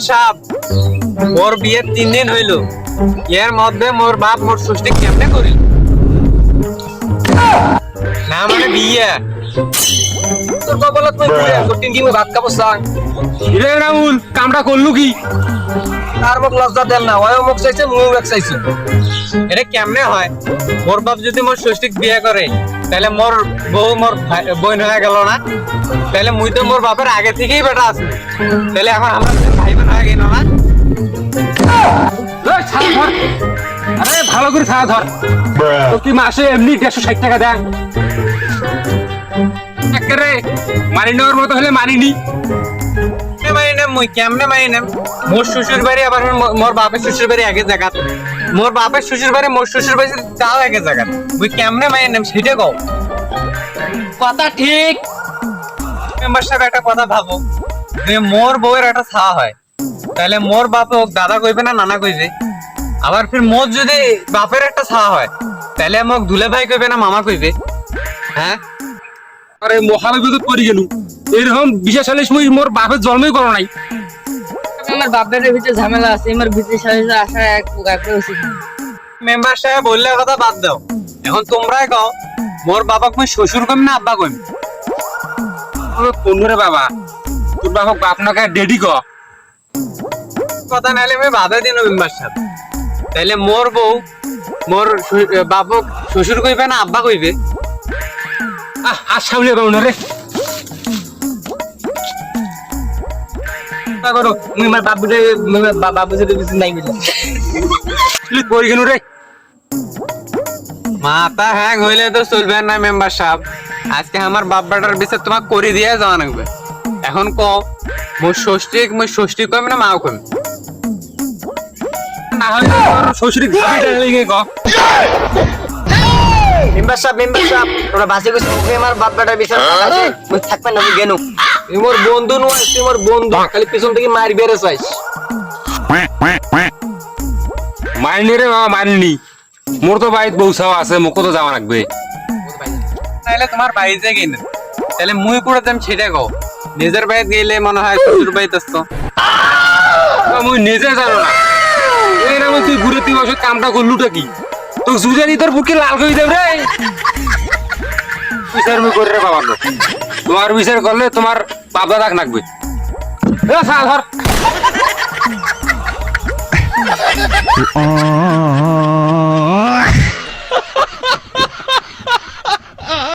সাহেব মোর বিয়ের 3 দিন হইল, এর মধ্যে মোর বাপ মোর ষষ্ঠী কেমনে করিল? না মানে বিয়ে তোর কপালত মই পুরে তোর তিন দিন ভাত খাবো সাং রে রাহুল কামটা করলু কি? তার মুখ লজ্জা দেন না, ওই মুখ চাইছে মুখ এক চাইছে। এটা কেমনে হয়? মোর বাপ যদি মোর ষষ্ঠী বিয়ে করে তাহলে মোর বউ মোর বোন হয়ে গেল না? তাহলে মুই তো মোর বাপের আগে থেকেই বেটা আছে, তাহলে এখন আমরা ভাই বোন হয়ে গেল না? এই ছাড় ধর। আরে ভালো করে ছাড়া ধর। তো কি মাসে এমনি 160 টাকা দেন? একেরে মানি নেওয়ার মতো হলে মানিনি। কেমনে মানি নেম মুই? কেমনে মানি নেম? মোর শ্বশুর বাড়ি আবার মোর বাপের শ্বশুর বাড়ি একই জায়গা, মোর বাপের শ্বশুর বাড়ি মোর শ্বশুর বাড়ি তাও একই জায়গা, মুই কেমনে মানি নেম সেটা কও। কথা ঠিক। মেম্বার সাহেব একটা কথা ভাবো, যে মোর বউয়ের একটা ছাওয়া হয়, তাহলে মোর বাপ হোক দাদা কইবে না নানা কইবে? আবার ফির মোর যদি বাপের একটা ছাওয়া হয় তাহলে মোক দুলে ভাই কইবে না মামা কইবে? হ্যাঁ, আরে মহাবিপদ পড়ে গেলু। এরকম বিশেষ হলে মুই মোর বাপের জন্মই করো নাই। আমার বাপের ভিতরে ঝামেলা আছে, আমার ভিতরে সাথে আসা এক উচিত। মেম্বার সাহেব বললে কথা বাদ দাও, এখন তোমরাই কও মোর বাবাক মুই শ্বশুর কইম না আব্বা কইম? কোনরে বাবা, তোর বাবা বাপ না কে ডেডি ক। কথা নাইলে আমি বাধা দিন মেম্বার সাহেব, তাইলে মোর বউ মোর বাবক শ্বশুর কইবে না আব্বা কইবে? আর সামনে পাবো না রে। করো মুই আমার বাবুরে বাবু যদি কিছু নাই মিলে পড়ে গেলু রে। মাথা হ্যাং হইলে তো চলবে না মেম্বার সাহেব, আজকে আমার বাপ বেটার বিচার তোমাকে করে দিয়ে যাওয়া লাগবে। এখন ক মোর ষষ্ঠী কইম না মাও কইম? না হলে তোর শ্বশুরি গাড়িটা লেগে ক। মেম্বার সাহেব তোরা বাসে গেছে মুখে আমার বাপ বেটার বিচার আছে মুই থাকবে না মুই গেনু। তুই মোর বন্ধু নয়, তুই মোর বন্ধু, খালি পিছন থেকে মারি বেরে চাইস। মারিনি রে বাবা মারিনি, মোর তো বাড়িতে বউ ছাওয়া আছে, মুখ তো যাওয়া লাগবে। তাহলে তোমার বাড়িতে গেলে তাহলে মুই করে যাম সেটা কও। নিজের বাড়িতে গেলে মনে হয় শ্বশুর বাড়িতে আসতো। মুই নিজে জানো না এরকম তুই ঘুরে তুই ওষুধ কামটা করলুটা কি? তো জুজানি তোর বুকে লাল করে দেব রে। বিচার মুই করে রে বাবার লোক, তোমার বিচার করলে তোমার বাবা দাগ লাগবে। এ সারা ধর।